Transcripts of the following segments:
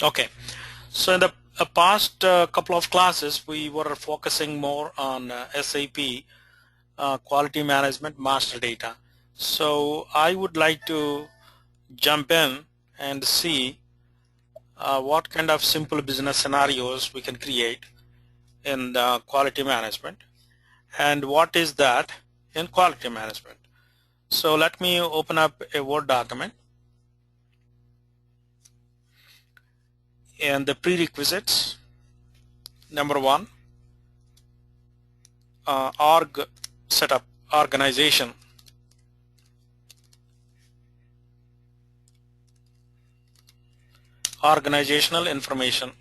Okay, so in the past couple of classes we were focusing more on SAP quality management master data. So I would like to jump in and see what kind of simple business scenarios we can create in the quality management and what is that in quality management. So let me open up a Word document, and the prerequisites: number one, org setup, organization. Organizational information.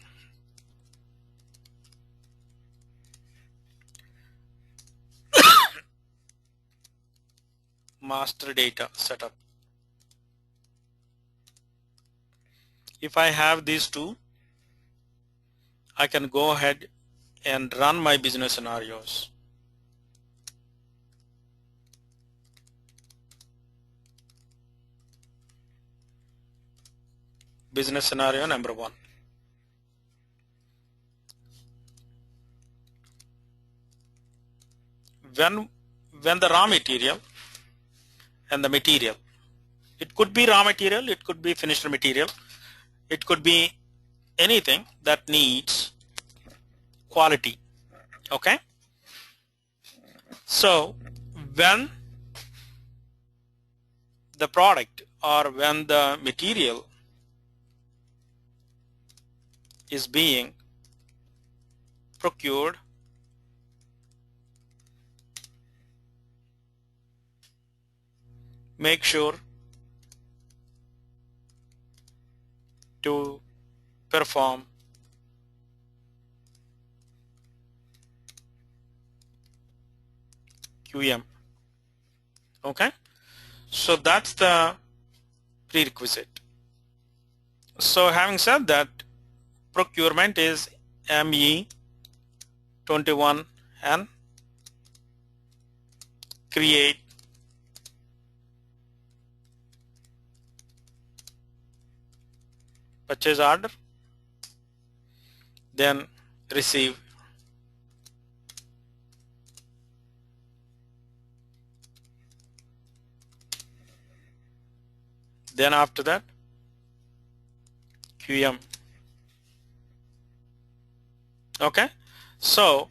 Master data setup. If I have these two, I can go ahead and run my business scenarios. Business scenario number one. When the raw material and the material, it could be raw material, it could be finished material, it could be anything that needs quality. Okay, so when the product or when the material is being procured, make sure to perform QM. Okay, so that's the prerequisite. So having said that, procurement is ME21 and create purchase order, then receive. Then after that, QM. Okay, so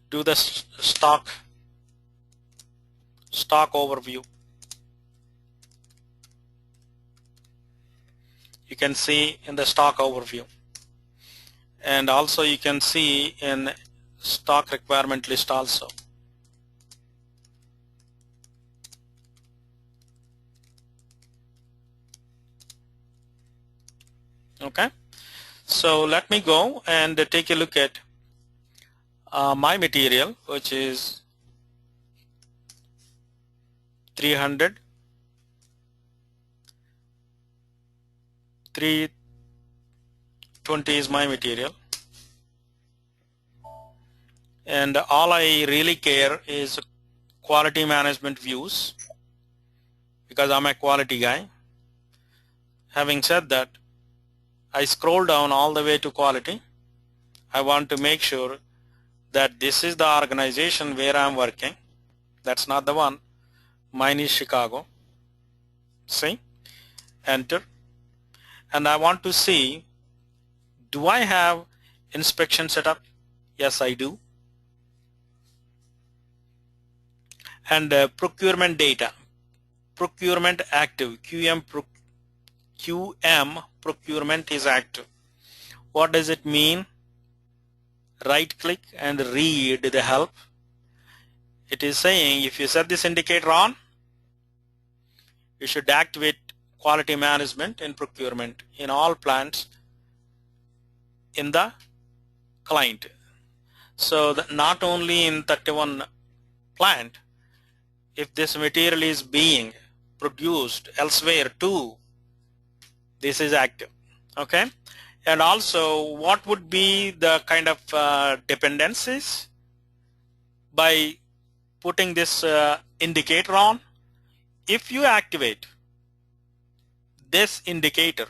do the stock overview. You can see in the stock overview, and also you can see in stock requirement list also. Okay, so let me go and take a look at my material, which is 300, 320 is my material, and all I really care is quality management views because I'm a quality guy. Having said that, I scroll down all the way to quality. I want to make sure that this is the organization where I'm working. That's not the one. Mine is Chicago. See, enter, and I want to see, do I have inspection setup? Yes, I do. And procurement data, procurement active, QM procurement is active. What does it mean? Right click and read the help. It is saying if you set this indicator on, you should activate quality management in procurement in all plants in the client. So that not only in 31 plant, if this material is being produced elsewhere too, this is active. Okay, and also what would be the kind of dependencies by putting this indicator on? if you activate this indicator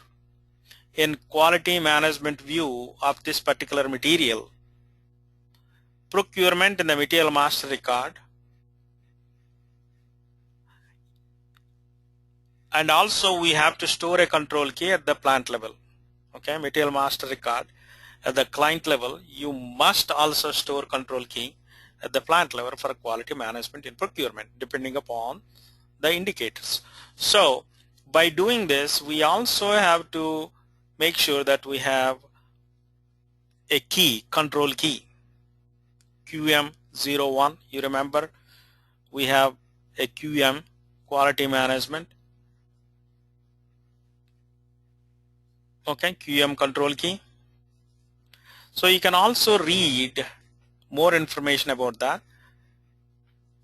in quality management view of this particular material, procurement in the material master record, and also we have to store a control key at the plant level. Okay, material master record at the client level, you must also store control key at the plant level for quality management in procurement, depending upon the indicators. So by doing this, we also have to make sure that we have a key, control key, QM01. You remember we have a QM, quality management, okay, QM control key. So you can also read more information about that.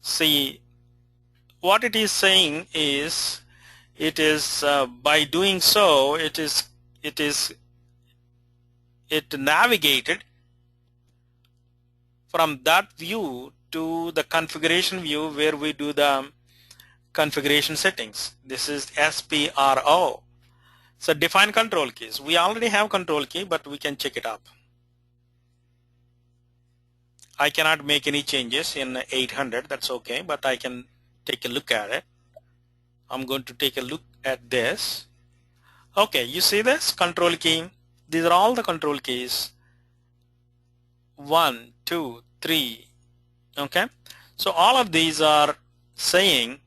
See, what it is saying is, it is by doing so, it navigated from that view to the configuration view where we do the configuration settings. This is SPRO. So define control keys. We already have control key, but we can check it up. I cannot make any changes in 800, that's okay, but I can take a look at it. I'm going to take a look at this. Okay, you see this control key? These are all the control keys. 1, 2, 3. Okay, so all of these are saying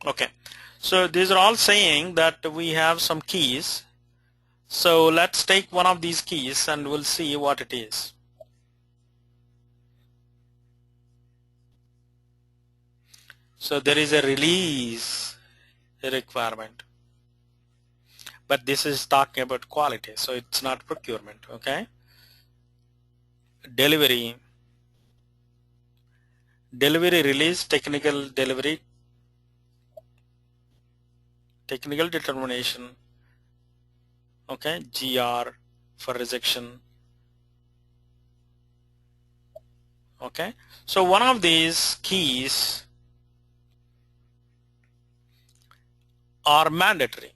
okay, so these are all saying that we have some keys. So let's take one of these keys and we'll see what it is. So there is a release requirement, but this is talking about quality, so it's not procurement. Okay, delivery release, technical delivery, technical determination, okay, GR for rejection. Okay, so one of these keys are mandatory.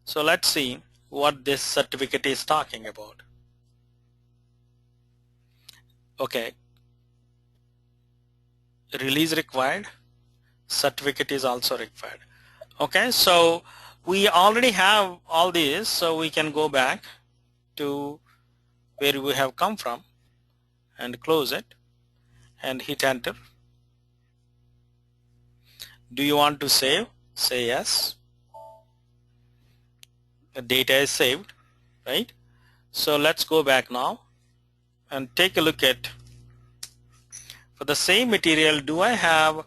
So let's see what this certificate is talking about. Okay, release required, certificate is also required. Okay, so we already have all these, so we can go back to where we have come from and close it and hit enter. Do you want to save? Say yes. The data is saved, right? So let's go back now and take a look at, for the same material, do I have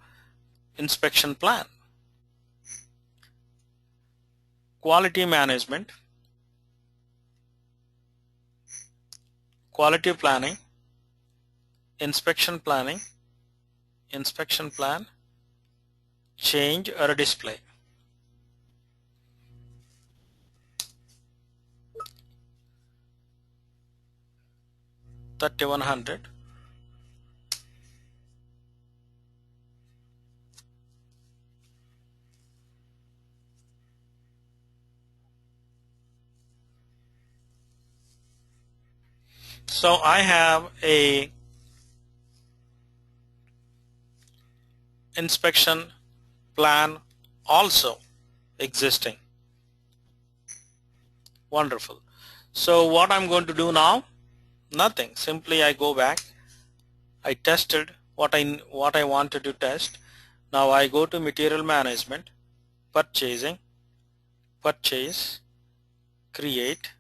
inspection plan? Quality management, quality planning, inspection planning, inspection plan, change or display. $3,100. So I have a inspection plan also existing. Wonderful. So what I'm going to do now? Nothing. Simply I go back. I tested what I wanted to test. Now I go to material management, purchasing, purchase, create.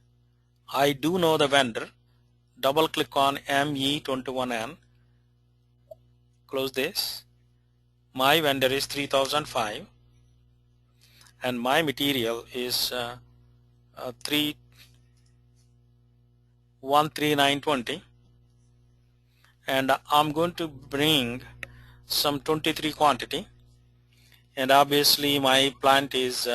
I do know the vendor. Double click on ME21N. Close this. My vendor is 3005 and my material is 13920, and I'm going to bring some 23 quantity, and obviously my plant is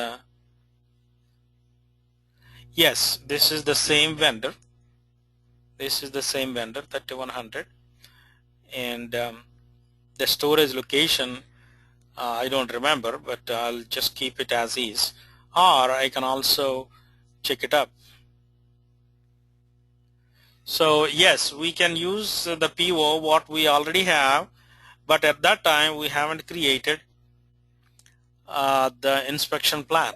Yes, this is the same vendor. This is the same vendor, 3100, and the storage location I don't remember, but I'll just keep it as is, or I can also check it up. So yes, we can use the PO what we already have, but at that time we haven't created the inspection plan,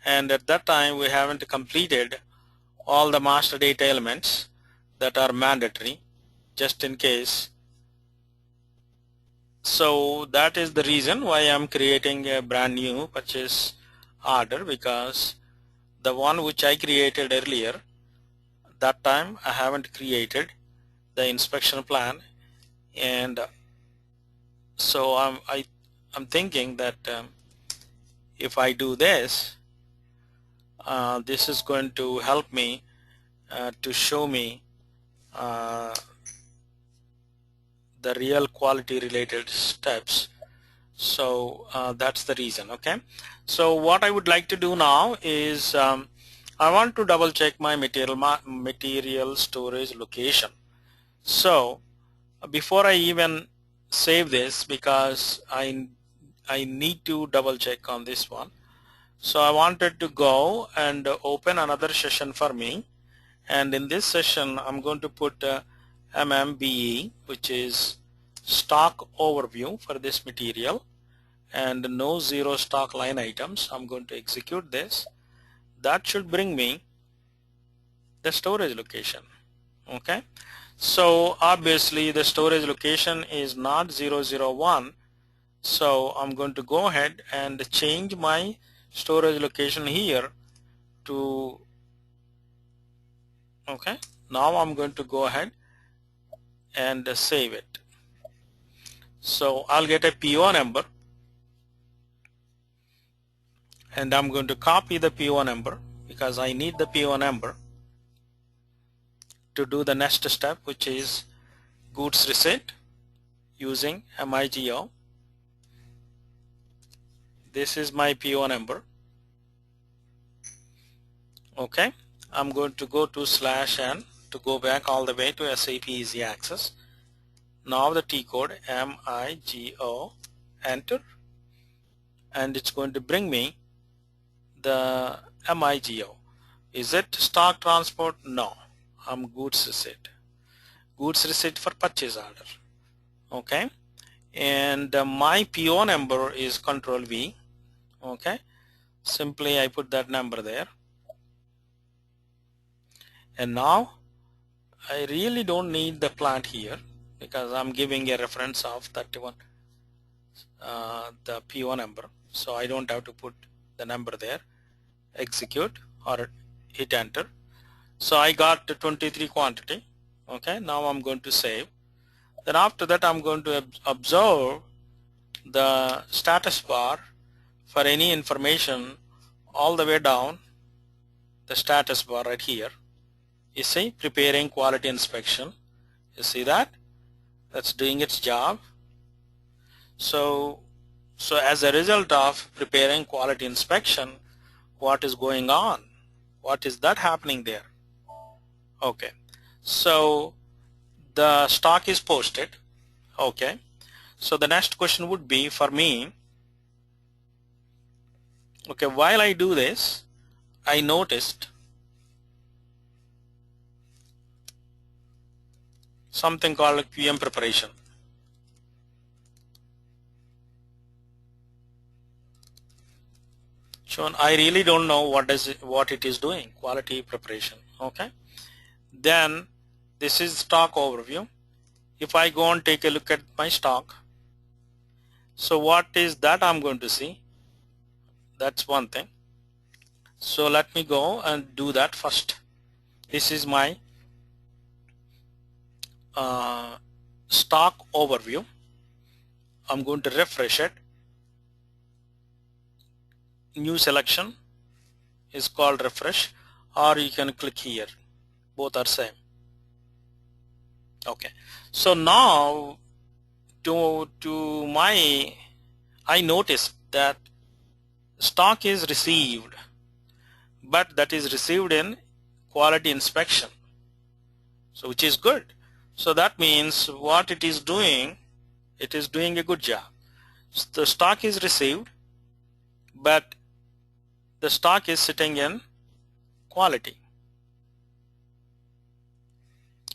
and at that time we haven't completed all the master data elements that are mandatory, just in case. So that is the reason why I'm creating a brand new purchase order, because the one which I created earlier, that time I haven't created the inspection plan, and so I'm thinking that if I do this, this is going to help me to show me the real quality related steps. So that's the reason. Okay, so what I would like to do now is I want to double check my material storage location. So before I even save this, because I need to double check on this one, so I wanted to go and open another session for me, and in this session I'm going to put MMBE, which is stock overview for this material, and no zero stock line items. I'm going to execute this. That should bring me the storage location. Okay, so obviously the storage location is not 001, so I'm going to go ahead and change my storage location here to, okay, now I'm going to go ahead and save it. So I'll get a PO number, and I'm going to copy the PO number because I need the PO number to do the next step, which is goods receipt using MIGO. This is my PO number. Okay, I'm going to go to /n to go back all the way to SAP Easy Access. Now the T code MIGO, enter, and it's going to bring me the MIGO. Is it stock transport? No, I'm goods receipt. Goods receipt for purchase order. Okay, and my PO number is Control V. Okay, simply I put that number there, and now I really don't need the plant here because I'm giving a reference of 31 the PO number, so I don't have to put the number there. Execute or hit enter. So I got the 23 quantity. Okay, now I'm going to save. Then after that I'm going to observe the status bar for any information all the way down the status bar right here. You see, preparing quality inspection. You see that? That's doing its job. So as a result of preparing quality inspection, what is going on? What is that happening there? Okay, so the stock is posted. Okay, so the next question would be for me, okay, while I do this, I noticed something called QM preparation. So I really don't know what it is doing, quality preparation. Okay, then this is stock overview. If I go and take a look at my stock, so what is that I'm going to see? That's one thing. So let me go and do that first. This is my stock overview. I'm going to refresh it. New selection is called refresh, or you can click here. Both are same. Okay, so now I noticed that stock is received, but that is received in quality inspection, so which is good. So that means what it is doing a good job. The stock is received, but the stock is sitting in quality,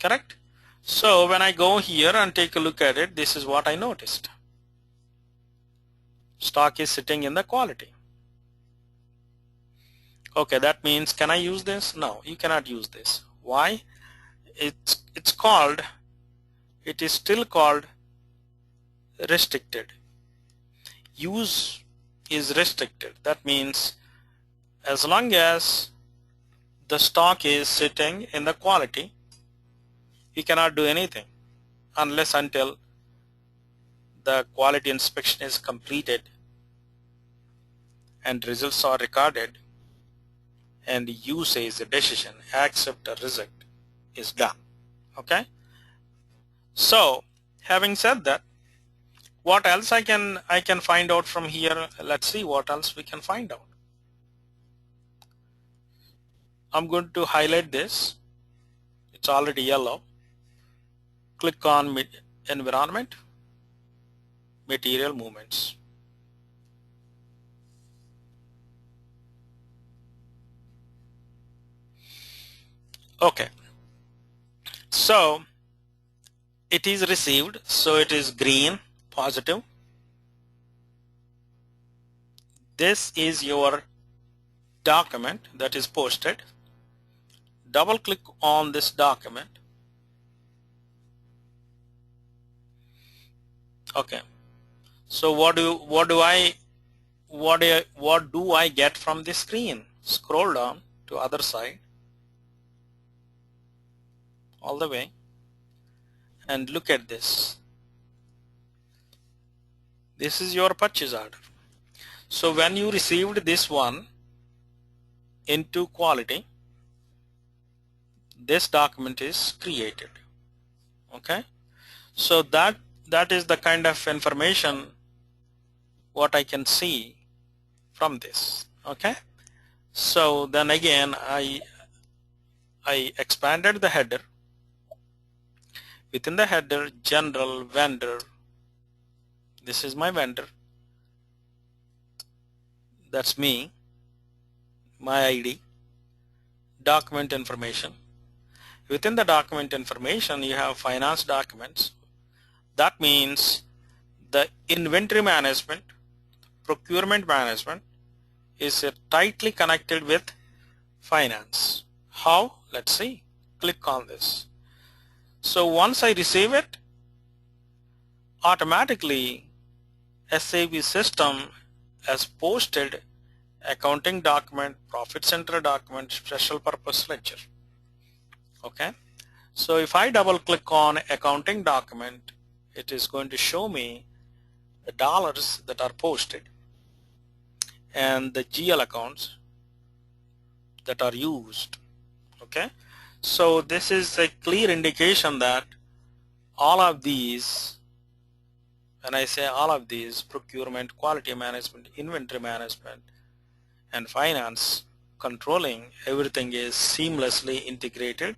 correct? So when I go here and take a look at it, this is what I noticed. Stock is sitting in the quality. Okay, that means can I use this? No, you cannot use this. Why? It is still called restricted. Use is restricted. That means as long as the stock is sitting in the quality, you cannot do anything unless until the quality inspection is completed and results are recorded and you say the decision, accept or reject, is done. Okay, so having said that, what else I can find out from here? Let's see what else we can find out. I'm going to highlight this. It's already yellow. Click on environment, material movements. Okay, so it is received, so it is green, positive. This is your document that is posted. Double click on this document. Okay, so what do I get from this screen? Scroll down to other side all the way and look at this. This is your purchase order. So when you received this one into quality, this document is created. Okay, so that is the kind of information what I can see from this. Okay, so then again I expanded the header. Within the header, general, vendor, this is my vendor, that's me, my ID, document information. Within the document information you have finance documents. That means the inventory management, procurement management is tightly connected with finance. How? Let's see. Click on this. So once I receive it, automatically SAP system has posted accounting document, profit center document, special purpose ledger. Okay, so if I double click on accounting document, it is going to show me the dollars that are posted and the GL accounts that are used. Okay, so this is a clear indication that all of these, when I say all of these, procurement, quality management, inventory management, and finance controlling, everything is seamlessly integrated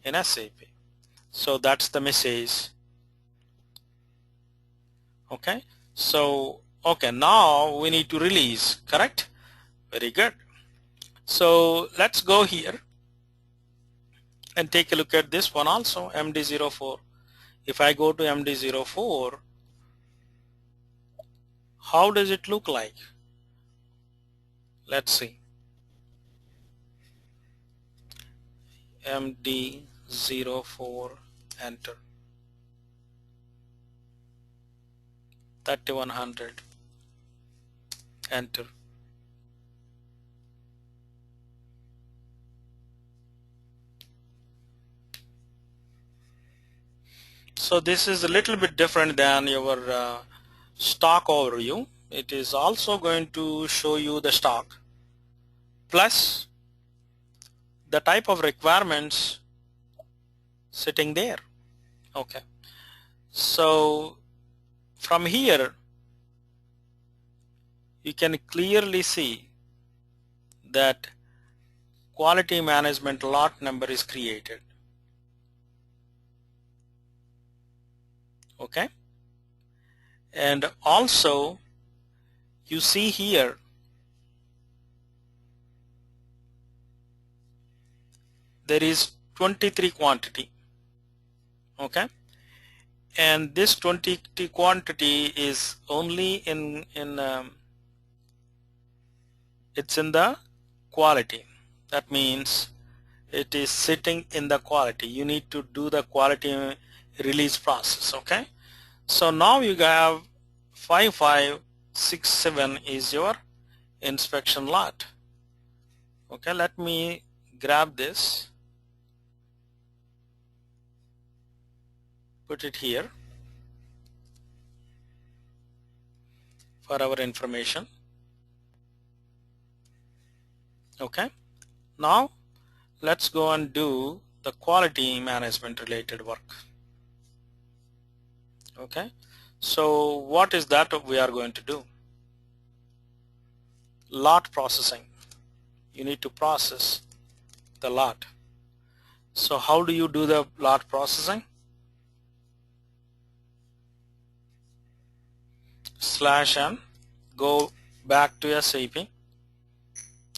in SAP. So that's the message. Okay, so okay, now we need to release, correct? Very good. So let's go here and take a look at this one also, MD04. If I go to MD04, how does it look like? Let's see. MD04, enter. 3100, enter. So this is a little bit different than your stock overview. It is also going to show you the stock plus the type of requirements sitting there. Okay, so from here you can clearly see that quality management lot number is created. Okay, and also you see here there is 23 quantity. Okay, and this 23 quantity is only in it's in the quality. That means it is sitting in the quality. You need to do the quality release process. Okay, so now you have 5567 is your inspection lot. Okay, let me grab this, put it here for our information. Okay, now let's go and do the quality management related work. Okay, so what is that we are going to do? Lot processing. You need to process the lot. So how do you do the lot processing? /n, go back to SAP,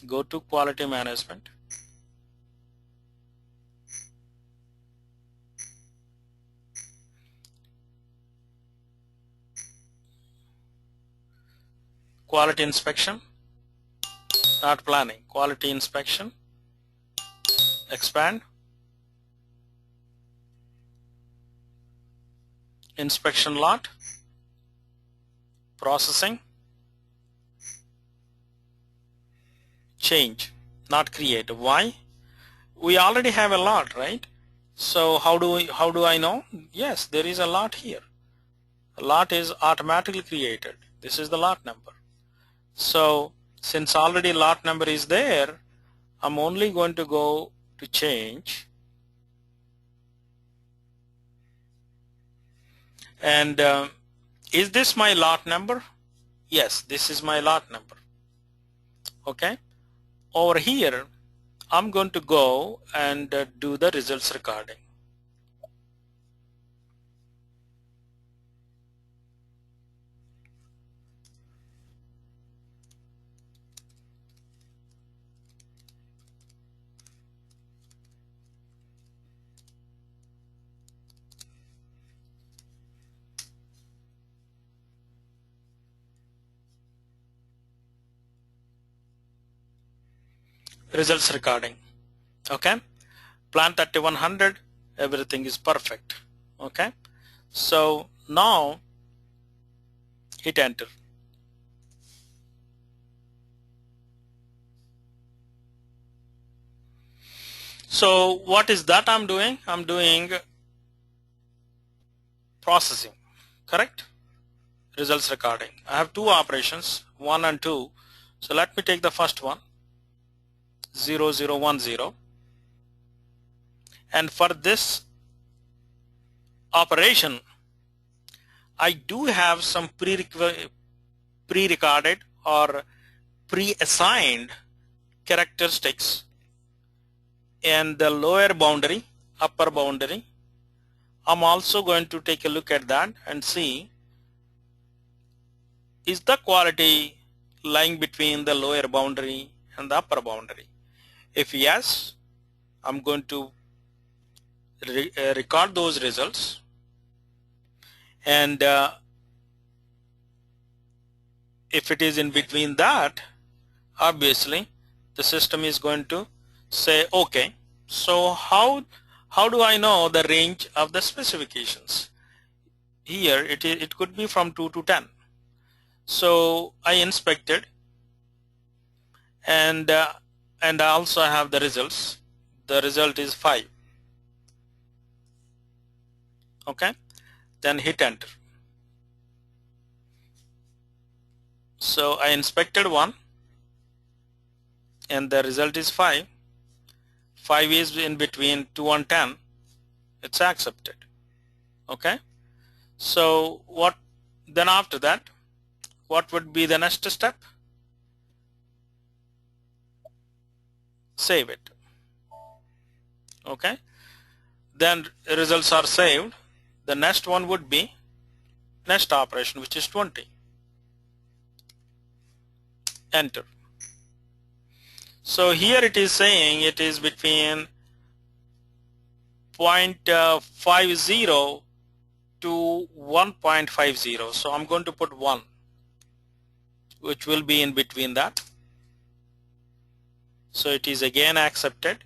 go to quality management, quality inspection, not planning, quality inspection, expand, inspection lot, processing, change, not create. Why? We already have a lot, right? So how do I know? Yes, there is a lot here. A lot is automatically created. This is the lot number. So since already lot number is there, I'm only going to go to change, and is this my lot number? Yes, this is my lot number. Okay, over here I'm going to go and do the results recording. Results recording. Okay, plan 3100, everything is perfect. Okay, so now hit enter. So what is that I'm doing? I'm doing processing, correct? Results recording. I have two operations, 1 and 2. So let me take the first one, 0010, and for this operation I do have some pre-recorded or pre-assigned characteristics in the lower boundary, upper boundary. I'm also going to take a look at that and see, is the quality lying between the lower boundary and the upper boundary? If yes, I'm going to record those results, and if it is in between that, obviously the system is going to say okay. So how do I know the range of the specifications? Here it could be from 2 to 10. So I inspected, and I also have the results. The result is 5. Okay, then hit enter. So I inspected 1 and the result is 5. 5 is in between 2 and 10. It's accepted. Okay, so what then after that, what would be the next step? save it. Okay, then results are saved. The next one would be next operation, which is 20. Enter. So here it is saying it is between 0.50 to 1.50. So I'm going to put 1, which will be in between that. So it is again accepted.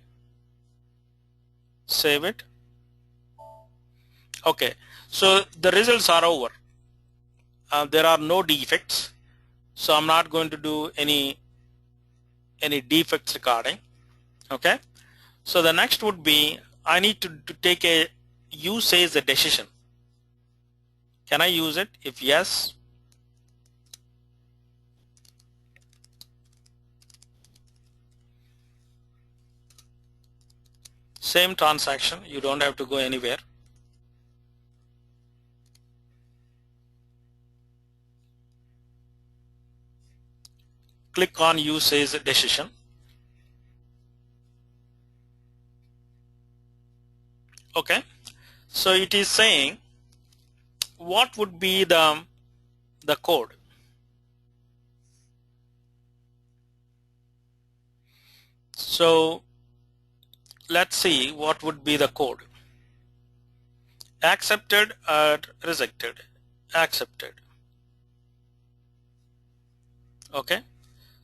Save it. Okay, so the results are over. There are no defects, so I'm not going to do any defects recording. Okay, so the next would be I need to take a use a decision. Can I use it? If yes, same transaction, you don't have to go anywhere. Click on use as a decision. Okay, so it is saying what would be the code. So let's see what would be the code. Accepted or rejected? Accepted. Okay,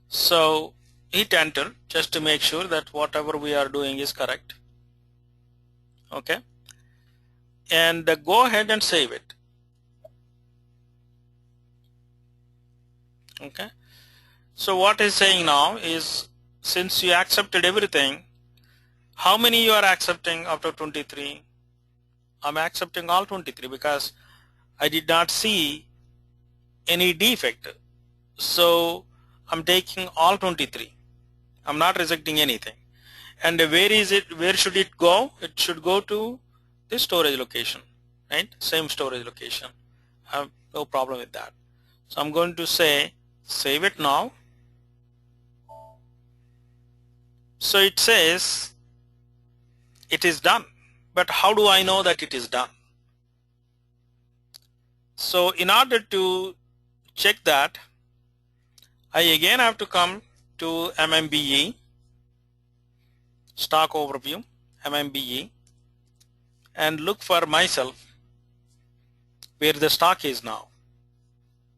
so hit enter just to make sure that whatever we are doing is correct. Okay, and go ahead and save it. Okay, so what is saying now is, since you accepted everything, how many you are accepting after 23? I'm accepting all 23 because I did not see any defect. So I'm taking all 23. I'm not rejecting anything. And where is it? Where should it go? It should go to this storage location, right? Same storage location. I have no problem with that. So I'm going to say save it now. So it says it is done. But how do I know that it is done? So in order to check that, I again have to come to MMBE, stock overview, MMBE, and look for myself where the stock is now.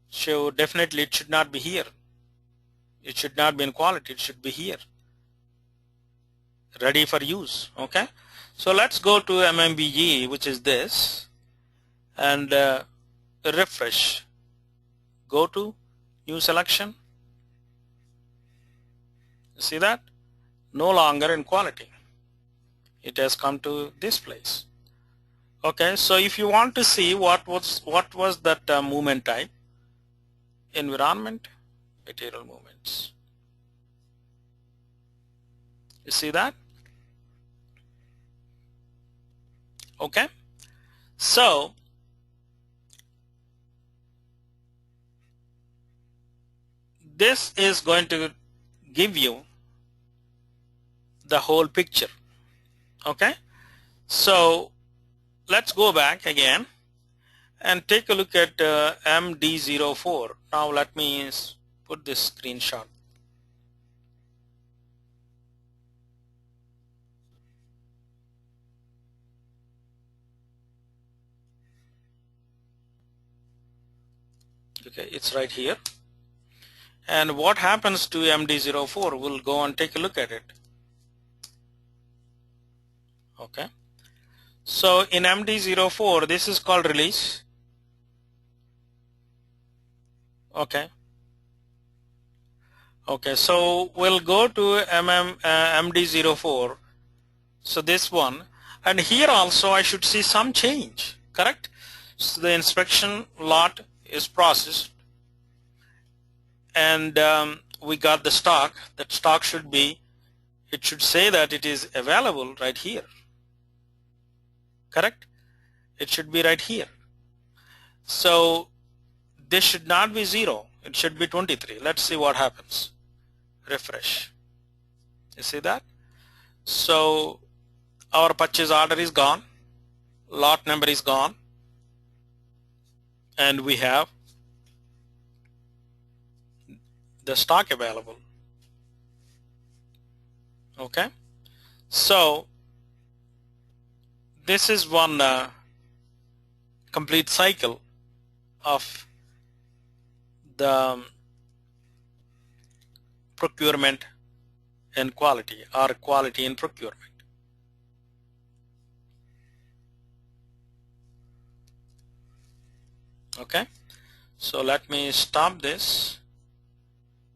So definitely it should not be here. It should not be in quality. It should be here, ready for use. Okay, so let's go to MMBE, which is this, and refresh. Go to new selection. See that? No longer in quality. It has come to this place. Okay, so if you want to see what was that movement type, environment, material movements. You see that? Okay, so this is going to give you the whole picture. Okay, so let's go back again and take a look at MD04. Now let me put this screenshot. Okay, it's right here. And what happens to MD04? We'll go and take a look at it. Okay, so in MD04, this is called release. Okay, so we'll go to MD04, so this one, and here also I should see some change, correct? So the inspection lot is processed, and we got the stock. That stock should be, it should say that it is available right here, correct? It should be right here. So this should not be 0, it should be 23. Let's see what happens. Refresh. You see that? So our purchase order is gone, lot number is gone, and we have the stock available. Okay, so this is one complete cycle of the procurement and quality, or quality and procurement. Okay, so let me stop this.